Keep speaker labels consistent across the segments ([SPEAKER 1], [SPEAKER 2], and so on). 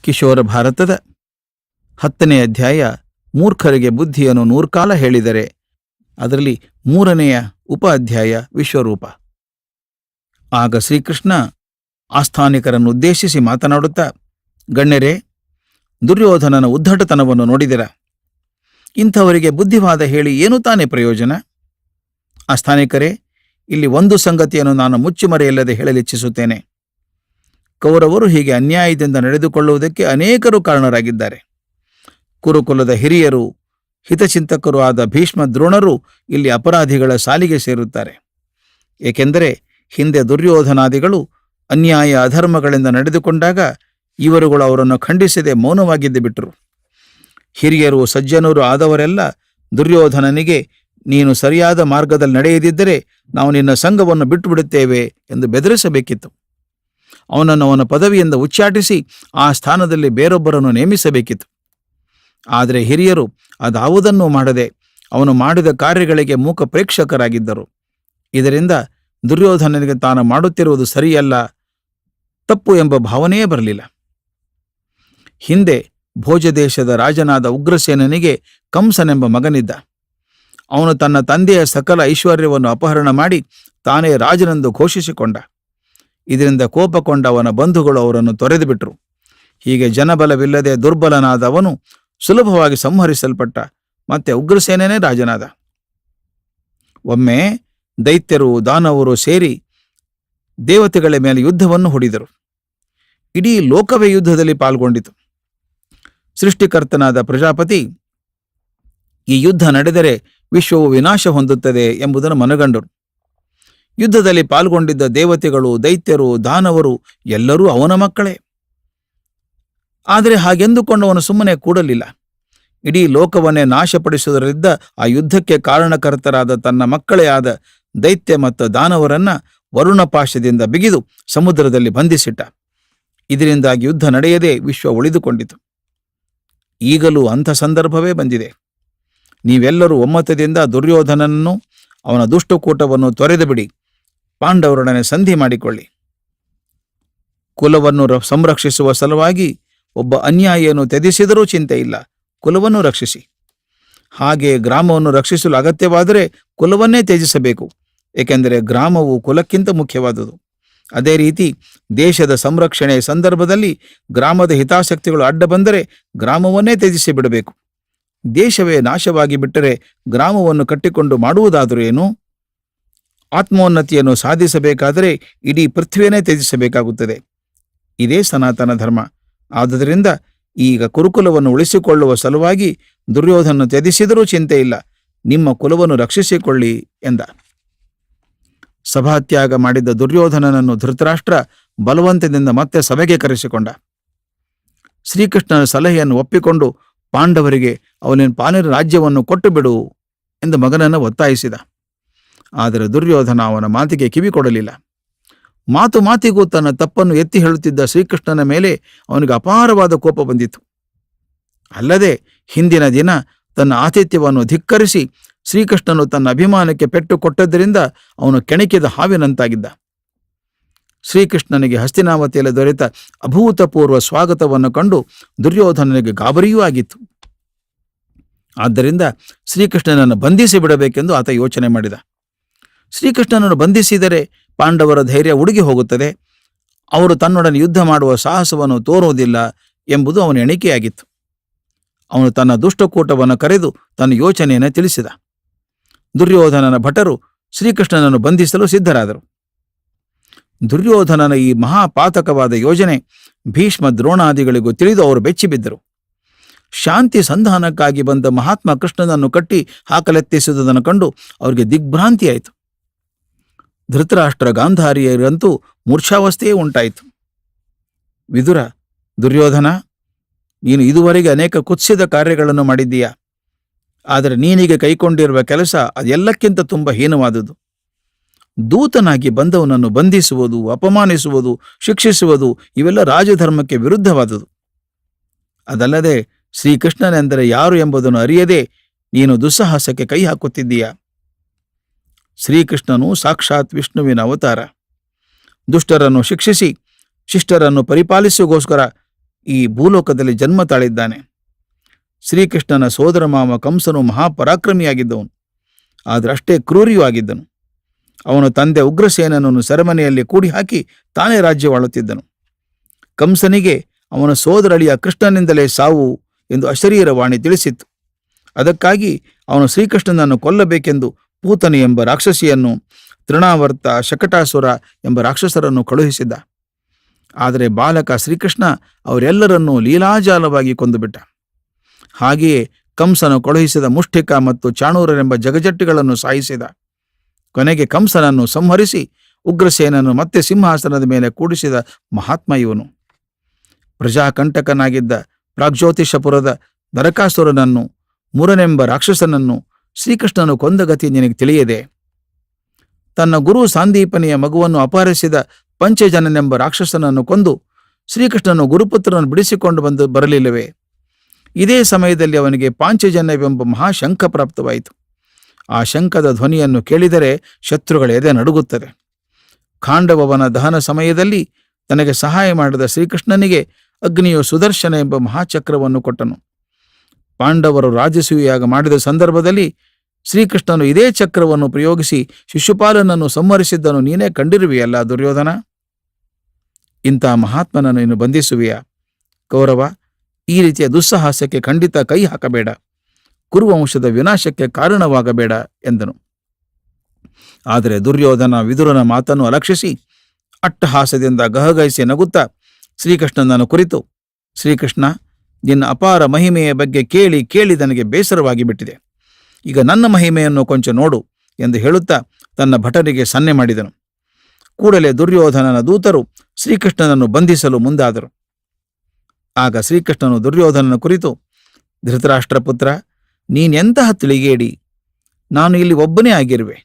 [SPEAKER 1] ಕಿಶೋರ ಭಾರತದ 10ನೇ ಅಧ್ಯಾಯ ಮೂರ್ಖರಿಗೆ ಬುದ್ಧಿಯನ್ನು 100 ಕಾಲ ಹೇಳಿದರೆ ಅದರಲ್ಲಿ 3ನೆಯ ಉಪ ಅಧ್ಯಾಯ ವಿಶ್ವರೂಪ. ಆಗ ಶ್ರೀಕೃಷ್ಣ ಆಸ್ಥಾನಿಕರನ್ನು ಉದ್ದೇಶಿಸಿ ಮಾತನಾಡುತ್ತಾ, ಗಣ್ಯರೇ, ದುರ್ಯೋಧನನ ಉದ್ದಟತನವನ್ನು ನೋಡಿದಿರ. ಇಂಥವರಿಗೆ ಬುದ್ಧಿವಾದ ಹೇಳಿ ಏನು ತಾನೇ ಪ್ರಯೋಜನ? ಆಸ್ಥಾನಿಕರೇ, ಇಲ್ಲಿ ಒಂದು ಸಂಗತಿಯನ್ನು ನಾನು ಮುಚ್ಚುಮರೆಯಿಲ್ಲದೆ ಹೇಳಲಿಚ್ಛಿಸುತ್ತೇನೆ. ಕೌರವರು ಹೀಗೆ ಅನ್ಯಾಯದಿಂದ ನಡೆದುಕೊಳ್ಳುವುದಕ್ಕೆ ಅನೇಕರು ಕಾರಣರಾಗಿದ್ದಾರೆ. ಕುರುಕುಲದ ಹಿರಿಯರು, ಹಿತಚಿಂತಕರು ಆದ ಭೀಷ್ಮ ದ್ರೋಣರು ಇಲ್ಲಿ ಅಪರಾಧಿಗಳ ಸಾಲಿಗೆ ಸೇರುತ್ತಾರೆ. ಏಕೆಂದರೆ ಹಿಂದೆ ದುರ್ಯೋಧನಾದಿಗಳು ಅನ್ಯಾಯ ಅಧರ್ಮಗಳಿಂದ ನಡೆದುಕೊಂಡಾಗ ಇವರುಗಳು ಅವರನ್ನು ಖಂಡಿಸದೆ ಮೌನವಾಗಿದ್ದು ಬಿಟ್ಟರು. ಹಿರಿಯರು ಸಜ್ಜನರು ಆದವರೆಲ್ಲ ದುರ್ಯೋಧನನಿಗೆ, ನೀನು ಸರಿಯಾದ ಮಾರ್ಗದಲ್ಲಿ ನಡೆಯದಿದ್ದರೆ ನಾವು ನಿನ್ನ ಸಂಘವನ್ನು ಬಿಟ್ಟು ಬಿಡುತ್ತೇವೆ ಎಂದು ಬೆದರಿಸಬೇಕಿತ್ತು. ಅವನನ್ನು ಅವನ ಪದವಿಯಿಂದ ಉಚ್ಚಾಟಿಸಿ ಆ ಸ್ಥಾನದಲ್ಲಿ ಬೇರೊಬ್ಬರನ್ನು ನೇಮಿಸಬೇಕಿತ್ತು. ಆದರೆ ಹಿರಿಯರು ಅದಾವುದನ್ನೂ ಮಾಡದೆ ಅವನು ಮಾಡಿದ ಕಾರ್ಯಗಳಿಗೆ ಮೂಕ ಪ್ರೇಕ್ಷಕರಾಗಿದ್ದರು. ಇದರಿಂದ ದುರ್ಯೋಧನನಿಗೆ ತಾನು ಮಾಡುತ್ತಿರುವುದು ಸರಿಯಲ್ಲ, ತಪ್ಪು ಎಂಬ ಭಾವನೆಯೇ ಬರಲಿಲ್ಲ. ಹಿಂದೆ ಭೋಜದೇಶದ ರಾಜನಾದ ಉಗ್ರಸೇನನಿಗೆ ಕಂಸನೆಂಬ ಮಗನಿದ್ದ. ಅವನು ತನ್ನ ತಂದೆಯ ಸಕಲ ಐಶ್ವರ್ಯವನ್ನು ಅಪಹರಣ ಮಾಡಿ ತಾನೇ ರಾಜನೆಂದು ಘೋಷಿಸಿಕೊಂಡ. ಇದರಿಂದ ಕೋಪಗೊಂಡ ಅವನ ಬಂಧುಗಳು ಅವರನ್ನು ತೊರೆದು ಬಿಟ್ಟರು. ಹೀಗೆ ಜನಬಲವಿಲ್ಲದೆ ದುರ್ಬಲನಾದ ಅವನು ಸುಲಭವಾಗಿ ಸಂಹರಿಸಲ್ಪಟ್ಟ. ಮತ್ತೆ ಉಗ್ರಸೇನನೇ ರಾಜನಾದ. ಒಮ್ಮೆ ದೈತ್ಯರು ದಾನವರು ಸೇರಿ ದೇವತೆಗಳ ಮೇಲೆ ಯುದ್ಧವನ್ನು ಹೂಡಿದರು. ಇಡೀ ಲೋಕವೇ ಯುದ್ಧದಲ್ಲಿ ಪಾಲ್ಗೊಂಡಿತು. ಸೃಷ್ಟಿಕರ್ತನಾದ ಪ್ರಜಾಪತಿ ಈ ಯುದ್ಧ ನಡೆದರೆ ವಿಶ್ವವು ವಿನಾಶ ಹೊಂದುತ್ತದೆ ಎಂಬುದನ್ನು ಮನಗಂಡರು. ಯುದ್ಧದಲ್ಲಿ ಪಾಲ್ಗೊಂಡಿದ್ದ ದೇವತೆಗಳು, ದೈತ್ಯರು, ದಾನವರು ಎಲ್ಲರೂ ಅವನ ಮಕ್ಕಳೇ. ಆದರೆ ಹಾಗೆಂದುಕೊಂಡು ಅವನು ಸುಮ್ಮನೆ ಕೂಡಲಿಲ್ಲ. ಇಡೀ ಲೋಕವನ್ನೇ ನಾಶಪಡಿಸುವುದರಿಂದ ಆ ಯುದ್ಧಕ್ಕೆ ಕಾರಣಕರ್ತರಾದ ತನ್ನ ಮಕ್ಕಳೇ ಆದ ದೈತ್ಯ ಮತ್ತು ದಾನವರನ್ನ ವರುಣಪಾಶದಿಂದ ಬಿಗಿದು ಸಮುದ್ರದಲ್ಲಿ ಬಂಧಿಸಿಟ್ಟ. ಇದರಿಂದಾಗಿ ಯುದ್ಧ ನಡೆಯದೆ ವಿಶ್ವ ಉಳಿದುಕೊಂಡಿತು. ಈಗಲೂ ಅಂಥ ಸಂದರ್ಭವೇ ಬಂದಿದೆ. ನೀವೆಲ್ಲರೂ ಒಮ್ಮತದಿಂದ ದುರ್ಯೋಧನನನ್ನು ಅವನ ದುಷ್ಟಕೂಟವನ್ನು ತೊರೆದು ಬಿಡಿ, ಪಾಂಡವರೊಡನೆ ಸಂಧಿ ಮಾಡಿಕೊಳ್ಳಿ. ಕುಲವನ್ನು ಸಂರಕ್ಷಿಸುವ ಸಲುವಾಗಿ ಒಬ್ಬ ಅನ್ಯಾಯಿಯನ್ನು ತ್ಯಜಿಸಿದರೂ ಚಿಂತೆ ಇಲ್ಲ, ಕುಲವನ್ನು ರಕ್ಷಿಸಿ. ಹಾಗೆ ಗ್ರಾಮವನ್ನು ರಕ್ಷಿಸಲು ಅಗತ್ಯವಾದರೆ ಕುಲವನ್ನೇ ತ್ಯಜಿಸಬೇಕು, ಏಕೆಂದರೆ ಗ್ರಾಮವು ಕುಲಕ್ಕಿಂತ ಮುಖ್ಯವಾದುದು. ಅದೇ ರೀತಿ ದೇಶದ ಸಂರಕ್ಷಣೆಯ ಸಂದರ್ಭದಲ್ಲಿ ಗ್ರಾಮದ ಹಿತಾಸಕ್ತಿಗಳು ಅಡ್ಡ ಬಂದರೆ ಗ್ರಾಮವನ್ನೇ ತ್ಯಜಿಸಿ ಬಿಡಬೇಕು. ದೇಶವೇ ನಾಶವಾಗಿ ಬಿಟ್ಟರೆ ಗ್ರಾಮವನ್ನು ಕಟ್ಟಿಕೊಂಡು ಮಾಡುವುದಾದರೂ ಏನು? ಆತ್ಮೋನ್ನತಿಯನ್ನು ಸಾಧಿಸಬೇಕಾದರೆ ಇಡೀ ಪೃಥ್ವಿಯನ್ನೇ ತ್ಯಜಿಸಬೇಕಾಗುತ್ತದೆ. ಇದೇ ಸನಾತನ ಧರ್ಮ. ಆದುದರಿಂದ ಈಗ ಕುರುಕುಲವನ್ನು ಉಳಿಸಿಕೊಳ್ಳುವ ಸಲುವಾಗಿ ದುರ್ಯೋಧನ ತ್ಯಜಿಸಿದರೂ ಚಿಂತೆ ಇಲ್ಲ, ನಿಮ್ಮ ಕುಲವನ್ನು ರಕ್ಷಿಸಿಕೊಳ್ಳಿ ಎಂದ. ಸಭಾತ್ಯಾಗ ಮಾಡಿದ್ದ ದುರ್ಯೋಧನನನ್ನು ಧೃತರಾಷ್ಟ್ರ ಬಲವಂತದಿಂದ ಮತ್ತೆ ಸಭೆಗೆ ಕರೆಸಿಕೊಂಡ. ಶ್ರೀಕೃಷ್ಣನ ಸಲಹೆಯನ್ನು ಒಪ್ಪಿಕೊಂಡು ಪಾಂಡವರಿಗೆ ಅವನಿನ ಪಾಲಿನ ರಾಜ್ಯವನ್ನು ಕೊಟ್ಟು ಬಿಡು ಎಂದು ಮಗನನ್ನು ಒತ್ತಾಯಿಸಿದ. ಆದರೆ ದುರ್ಯೋಧನ ಅವನ ಮಾತಿಗೆ ಕಿವಿ ಕೊಡಲಿಲ್ಲ. ಮಾತು ಮಾತಿಗೂ ತನ್ನ ತಪ್ಪನ್ನು ಎತ್ತಿ ಹೇಳುತ್ತಿದ್ದ ಶ್ರೀಕೃಷ್ಣನ ಮೇಲೆ ಅವನಿಗೆ ಅಪಾರವಾದ ಕೋಪ ಬಂದಿತು. ಅಲ್ಲದೆ ಹಿಂದಿನ ದಿನ ತನ್ನ ಆತಿಥ್ಯವನ್ನು ಧಿಕ್ಕರಿಸಿ ಶ್ರೀಕೃಷ್ಣನು ತನ್ನ ಅಭಿಮಾನಕ್ಕೆ ಪೆಟ್ಟು ಕೊಟ್ಟದ್ದರಿಂದ ಅವನು ಕೆಣಕಿದ ಹಾವಿನಂತಾಗಿದ್ದ. ಶ್ರೀಕೃಷ್ಣನಿಗೆ ಹಸ್ತಿನಾವತಿಯಲ್ಲಿ ದೊರೆತ ಅಭೂತಪೂರ್ವ ಸ್ವಾಗತವನ್ನು ಕಂಡು ದುರ್ಯೋಧನನಿಗೆ ಗಾಬರಿಯೂ ಆಗಿತ್ತು. ಆದ್ದರಿಂದ ಶ್ರೀಕೃಷ್ಣನನ್ನು ಬಂಧಿಸಿ ಬಿಡಬೇಕೆಂದು ಆತ ಯೋಚನೆ ಮಾಡಿದ. ಶ್ರೀಕೃಷ್ಣನನ್ನು ಬಂಧಿಸಿದರೆ ಪಾಂಡವರ ಧೈರ್ಯ ಉಡುಗಿ ಹೋಗುತ್ತದೆ, ಅವರು ತನ್ನೊಡನೆ ಯುದ್ಧ ಮಾಡುವ ಸಾಹಸವನ್ನು ತೋರುವುದಿಲ್ಲ ಎಂಬುದು ಅವನ ಎಣಿಕೆಯಾಗಿತ್ತು. ಅವನು ತನ್ನ ದುಷ್ಟಕೂಟವನ್ನು ಕರೆದು ತನ್ನ ಯೋಚನೆಯನ್ನು ತಿಳಿಸಿದ. ದುರ್ಯೋಧನನ ಭಟರು ಶ್ರೀಕೃಷ್ಣನನ್ನು ಬಂಧಿಸಲು ಸಿದ್ಧರಾದರು. ದುರ್ಯೋಧನನ ಈ ಮಹಾಪಾತಕವಾದ ಯೋಜನೆ ಭೀಷ್ಮ ದ್ರೋಣಾದಿಗಳಿಗೂ ತಿಳಿದು ಅವರು ಬೆಚ್ಚಿಬಿದ್ದರು. ಶಾಂತಿ ಸಂಧಾನಕ್ಕಾಗಿ ಬಂದ ಮಹಾತ್ಮ ಕೃಷ್ಣನನ್ನು ಕಟ್ಟಿ ಹಾಕಲೆತ್ತಿಸುವುದನ್ನು ಕಂಡು ಅವರಿಗೆ ದಿಗ್ಭ್ರಾಂತಿಯಾಯಿತು. ಧೃತರಾಷ್ಟ್ರ ಗಾಂಧಾರಿಯರಂತೂ ಮೂರ್ಛಾವಸ್ಥೆಯೇ ಉಂಟಾಯಿತು. ವಿದುರ, ದುರ್ಯೋಧನ, ನೀನು ಇದುವರೆಗೆ ಅನೇಕ ಕುತ್ಸಿದ ಕಾರ್ಯಗಳನ್ನು ಮಾಡಿದ್ದೀಯಾ. ಆದರೆ ನೀನೀಗ ಕೈಕೊಂಡಿರುವ ಕೆಲಸ ಅದೆಲ್ಲಕ್ಕಿಂತ ತುಂಬ ಹೀನವಾದುದು. ದೂತನಾಗಿ ಬಂದವನನ್ನು ಬಂಧಿಸುವುದು, ಅಪಮಾನಿಸುವುದು, ಶಿಕ್ಷಿಸುವುದು ಇವೆಲ್ಲ ರಾಜಧರ್ಮಕ್ಕೆ ವಿರುದ್ಧವಾದುದು. ಅದಲ್ಲದೆ ಶ್ರೀಕೃಷ್ಣನೆಂದರೆ ಯಾರು ಎಂಬುದನ್ನು ಅರಿಯದೆ ನೀನು ದುಸ್ಸಾಹಸಕ್ಕೆ ಕೈ ಹಾಕುತ್ತಿದ್ದೀಯಾ. ಶ್ರೀಕೃಷ್ಣನು ಸಾಕ್ಷಾತ್ ವಿಷ್ಣುವಿನ ಅವತಾರ. ದುಷ್ಟರನ್ನು ಶಿಕ್ಷಿಸಿ ಶಿಷ್ಟರನ್ನು ಪರಿಪಾಲಿಸುಗೋಸ್ಕರ ಈ ಭೂಲೋಕದಲ್ಲಿ ಜನ್ಮ ತಾಳಿದ್ದಾನೆ. ಶ್ರೀಕೃಷ್ಣನ ಸೋದರ ಮಾವ ಕಂಸನು ಮಹಾಪರಾಕ್ರಮಿಯಾಗಿದ್ದವನು, ಆದರೆ ಅಷ್ಟೇ ಕ್ರೂರಿಯೂ ಆಗಿದ್ದನು. ಅವನು ತಂದೆ ಉಗ್ರಸೇನನನ್ನು ಸೆರೆಮನೆಯಲ್ಲಿ ಕೂಡಿ ಹಾಕಿ ತಾನೇ ರಾಜ್ಯವಾಳುತ್ತಿದ್ದನು. ಕಂಸನಿಗೆ ಅವನ ಸೋದರಳಿಯ ಕೃಷ್ಣನಿಂದಲೇ ಸಾವು ಎಂದು ಅಶರೀರವಾಣಿ ತಿಳಿಸಿತ್ತು. ಅದಕ್ಕಾಗಿ ಅವನು ಶ್ರೀಕೃಷ್ಣನನ್ನು ಕೊಲ್ಲಬೇಕೆಂದು ಪೂತನಿ ಎಂಬ ರಾಕ್ಷಸಿಯನ್ನು, ತೃಣಾವರ್ತ, ಶಕಟಾಸುರ ಎಂಬ ರಾಕ್ಷಸರನ್ನು ಕಳುಹಿಸಿದ್ದ. ಆದರೆ ಬಾಲಕ ಶ್ರೀಕೃಷ್ಣ ಅವರೆಲ್ಲರನ್ನೂ ಲೀಲಾಜಾಲವಾಗಿ ಕೊಂದುಬಿಟ್ಟ. ಹಾಗೆಯೇ ಕಂಸನು ಕಳುಹಿಸಿದ ಮುಷ್ಟಿಕ ಮತ್ತು ಚಾಣೂರರೆಂಬ ಜಗಜಟ್ಟಿಗಳನ್ನು ಸಾಯಿಸಿದ. ಕೊನೆಗೆ ಕಂಸನನ್ನು ಸಂಹರಿಸಿ ಉಗ್ರಸೇನನ್ನು ಮತ್ತೆ ಸಿಂಹಾಸನದ ಮೇಲೆ ಕೂಡಿಸಿದ ಮಹಾತ್ಮ ಇವನು. ಪ್ರಜಾಕಂಟಕನಾಗಿದ್ದ ಪ್ರಾಗ್ಜ್ಯೋತಿಷಪುರದ ನರಕಾಸುರನನ್ನು, ಮುರನೆಂಬ ರಾಕ್ಷಸನನ್ನು ಶ್ರೀಕೃಷ್ಣನು ಕೊಂದ ಗತಿ ನಿನಗೆ ತಿಳಿಯದೆ? ತನ್ನ ಗುರು ಸಾಂದೀಪನಿಯ ಮಗುವನ್ನು ಅಪಹರಿಸಿದ ಪಂಚಜನನೆಂಬ ರಾಕ್ಷಸನನ್ನು ಕೊಂದು ಶ್ರೀಕೃಷ್ಣನು ಗುರುಪುತ್ರನನ್ನು ಬಿಡಿಸಿಕೊಂಡು ಬರಲಿಲ್ಲವೇ? ಇದೇ ಸಮಯದಲ್ಲಿ ಅವನಿಗೆ ಪಾಂಚಜನ್ಯವೆಂಬ ಮಹಾಶಂಖ ಪ್ರಾಪ್ತವಾಯಿತು. ಆ ಶಂಖದ ಧ್ವನಿಯನ್ನು ಕೇಳಿದರೆ ಶತ್ರುಗಳ ಎದೆ ನಡುಗುತ್ತದೆ. ಖಾಂಡವನ ದಹನ ಸಮಯದಲ್ಲಿ ತನಗೆ ಸಹಾಯ ಮಾಡಿದ ಶ್ರೀಕೃಷ್ಣನಿಗೆ ಅಗ್ನಿಯು ಸುದರ್ಶನ ಎಂಬ ಮಹಾಚಕ್ರವನ್ನು ಕೊಟ್ಟನು. ಪಾಂಡವರು ರಾಜಸೂಯಾಗ ಮಾಡಿದ ಸಂದರ್ಭದಲ್ಲಿ ಶ್ರೀಕೃಷ್ಣನು ಇದೇ ಚಕ್ರವನ್ನು ಪ್ರಯೋಗಿಸಿ ಶಿಶುಪಾಲನನ್ನು ಸಂಹರಿಸಿದ್ದನ್ನು ನೀನೇ ಕಂಡಿರುವೆಯಲ್ಲ ದುರ್ಯೋಧನ. ಇಂಥ ಮಹಾತ್ಮನನ್ನು ನೀನು ಬಂಧಿಸುವೆಯಾ? ಕೌರವ, ಈ ರೀತಿಯ ದುಸ್ಸಾಹಸಕ್ಕೆ ಖಂಡಿತ ಕೈ ಹಾಕಬೇಡ. ಕುರುವಂಶದ ವಿನಾಶಕ್ಕೆ ಕಾರಣವಾಗಬೇಡ ಎಂದನು. ಆದರೆ ದುರ್ಯೋಧನ ವಿದುರನ ಮಾತನ್ನು ಅಲಕ್ಷಿಸಿ ಅಟ್ಟಹಾಸದಿಂದ ಗಹಗಹಿಸಿ ನಗುತ್ತಾ ಶ್ರೀಕೃಷ್ಣನನ್ನು ಕುರಿತು, ಶ್ರೀಕೃಷ್ಣ, ನಿನ್ನ ಅಪಾರ ಮಹಿಮೆಯ ಬಗ್ಗೆ ಕೇಳಿ ಕೇಳಿ ನನಗೆ ಬೇಸರವಾಗಿ ಬಿಟ್ಟಿದೆ. ಈಗ ನನ್ನ ಮಹಿಮೆಯನ್ನು ಕೊಂಚ ನೋಡು ಎಂದು ಹೇಳುತ್ತಾ ತನ್ನ ಭಟರಿಗೆ ಸನ್ನೆ ಮಾಡಿದನು. ಕೂಡಲೇ ದುರ್ಯೋಧನನ ದೂತರು ಶ್ರೀಕೃಷ್ಣನನ್ನು ಬಂಧಿಸಲು ಮುಂದಾದರು. ಆಗ ಶ್ರೀಕೃಷ್ಣನು ದುರ್ಯೋಧನನ ಕುರಿತು, ಧೃತರಾಷ್ಟ್ರಪುತ್ರ, ನೀನೆಂತಹ ತಿಳಿಗೇಡಿ! ನಾನು ಇಲ್ಲಿ ಒಬ್ಬನೇ ಆಗಿರುವೆ.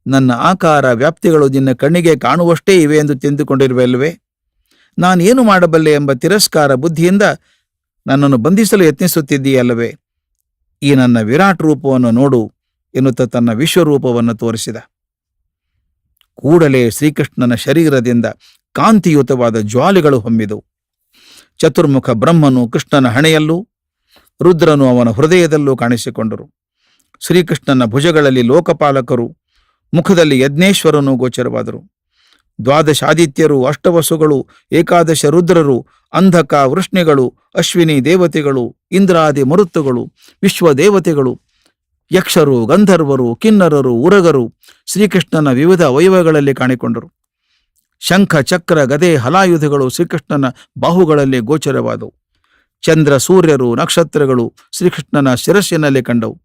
[SPEAKER 1] ನನ್ನ ಆಕಾರ ವ್ಯಾಪ್ತಿಗಳು ನಿನ್ನ ಕಣ್ಣಿಗೆ ಕಾಣುವಷ್ಟೇ ಇವೆ ಎಂದು ತಿಂದುಕೊಂಡಿರುವೆಲ್ವೇ? ನಾನೇನು ಮಾಡಬಲ್ಲೆ ಎಂಬ ತಿರಸ್ಕಾರ ಬುದ್ಧಿಯಿಂದ ನನ್ನನ್ನು ಬಂಧಿಸಲು ಯತ್ನಿಸುತ್ತಿದ್ದೀಯಲ್ಲವೇ? ಈ ನನ್ನ ವಿರಾಟ್ ರೂಪವನ್ನು ನೋಡು ಎನ್ನುತ್ತಾ ತನ್ನ ವಿಶ್ವರೂಪವನ್ನು ತೋರಿಸಿದ. ಕೂಡಲೇ ಶ್ರೀಕೃಷ್ಣನ ಶರೀರದಿಂದ ಕಾಂತಿಯುತವಾದ ಜ್ವಾಲೆಗಳು ಹೊಮ್ಮಿದವು. ಚತುರ್ಮುಖ ಬ್ರಹ್ಮನು ಕೃಷ್ಣನ ಹಣೆಯಲ್ಲೂ ರುದ್ರನು ಅವನ ಹೃದಯದಲ್ಲೂ ಕಾಣಿಸಿಕೊಂಡರು. ಶ್ರೀಕೃಷ್ಣನ ಭುಜಗಳಲ್ಲಿ ಲೋಕಪಾಲಕರು, ಮುಖದಲ್ಲಿ ಯಜ್ಞೇಶ್ವರನು ಗೋಚರವಾದರು. ದ್ವಾದಶಾದಿತ್ಯರು, ಅಷ್ಟವಸುಗಳು, ಏಕಾದಶ ರುದ್ರರು, ಅಂಧಕ ವೃಷ್ಣಿಗಳು, ಅಶ್ವಿನಿ ದೇವತೆಗಳು, ಇಂದ್ರಾದಿ ಮರುತ್ತುಗಳು, ವಿಶ್ವದೇವತೆಗಳು, ಯಕ್ಷರು, ಗಂಧರ್ವರು, ಕಿನ್ನರರು, ಉರಗರು ಶ್ರೀಕೃಷ್ಣನ ವಿವಿಧ ಅವಯವಗಳಲ್ಲಿ ಕಾಣಿಕೊಂಡರು. ಶಂಖ, ಚಕ್ರ, ಗದೆ, ಹಲಾಯುಧಗಳು ಶ್ರೀಕೃಷ್ಣನ ಬಾಹುಗಳಲ್ಲಿ ಗೋಚರವಾದವು. ಚಂದ್ರ, ಸೂರ್ಯರು, ನಕ್ಷತ್ರಗಳು ಶ್ರೀಕೃಷ್ಣನ ಶಿರಸ್ಸಿನಲ್ಲಿ ಕಂಡವು.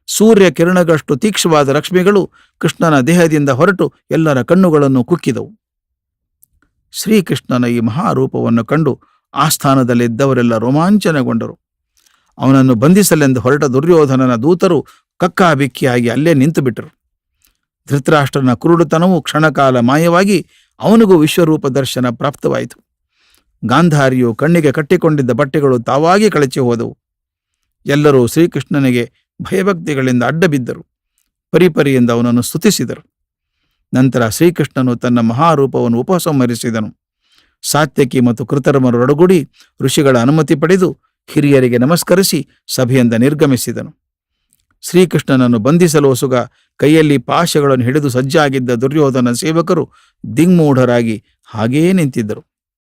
[SPEAKER 1] ಸೂರ್ಯ ಕಿರಣಗಳಷ್ಟು ತೀಕ್ಷ್ಣವಾದ ರಶ್ಮಿಗಳು ಕೃಷ್ಣನ ದೇಹದಿಂದ ಹೊರಟು ಎಲ್ಲರ ಕಣ್ಣುಗಳನ್ನು ಕುಕ್ಕಿದವು. ಶ್ರೀಕೃಷ್ಣನ ಈ ಮಹಾರೂಪವನ್ನು ಕಂಡು ಆಸ್ಥಾನದಲ್ಲಿದ್ದವರೆಲ್ಲ ರೋಮಾಂಚನಗೊಂಡರು. ಅವನನ್ನು ಬಂಧಿಸಲೆಂದು ಹೊರಟ ದುರ್ಯೋಧನನ ದೂತರು ಕಕ್ಕಾಬಿಕ್ಕಿಯಾಗಿ ಅಲ್ಲೇ ನಿಂತು ಬಿಟ್ಟರು. ಧೃತರಾಷ್ಟ್ರನ ಕುರುಡುತನವು ಕ್ಷಣಕಾಲ ಮಾಯವಾಗಿ ಅವನಿಗೂ ವಿಶ್ವರೂಪ ದರ್ಶನ ಪ್ರಾಪ್ತವಾಯಿತು. ಗಾಂಧಾರಿಯು ಕಣ್ಣಿಗೆ ಕಟ್ಟಿಕೊಂಡಿದ್ದ ಬಟ್ಟೆಗಳು ತಾವಾಗಿ ಕಳಚಿ ಹೋದವು. ಎಲ್ಲರೂ ಶ್ರೀಕೃಷ್ಣನಿಗೆ ಭಯಭಕ್ತಿಗಳಿಂದ ಅಡ್ಡಬಿದ್ದರು. ಪರಿಪರಿಯಿಂದ ಅವನನ್ನು ಸ್ತುತಿಸಿದರು. ನಂತರ ಶ್ರೀಕೃಷ್ಣನು ತನ್ನ ಮಹಾರೂಪವನ್ನು ಉಪಸಂಹರಿಸಿದನು. ಸಾತ್ಯಕಿ ಮತ್ತು ಕೃತರ್ಮರೊಡಗೂಡಿ ಋಷಿಗಳ ಅನುಮತಿ ಪಡೆದು ಹಿರಿಯರಿಗೆ ನಮಸ್ಕರಿಸಿ ಸಭೆಯಿಂದ ನಿರ್ಗಮಿಸಿದನು. ಶ್ರೀಕೃಷ್ಣನನ್ನು ಬಂಧಿಸಲು ಹೊಸುಗ ಕೈಯಲ್ಲಿ ಪಾಶಗಳನ್ನು ಹಿಡಿದು ಸಜ್ಜಾಗಿದ್ದ ದುರ್ಯೋಧನ ಸೇವಕರು ದಿಗ್ಮೂಢರಾಗಿ ಹಾಗೆಯೇ ನಿಂತಿದ್ದರು.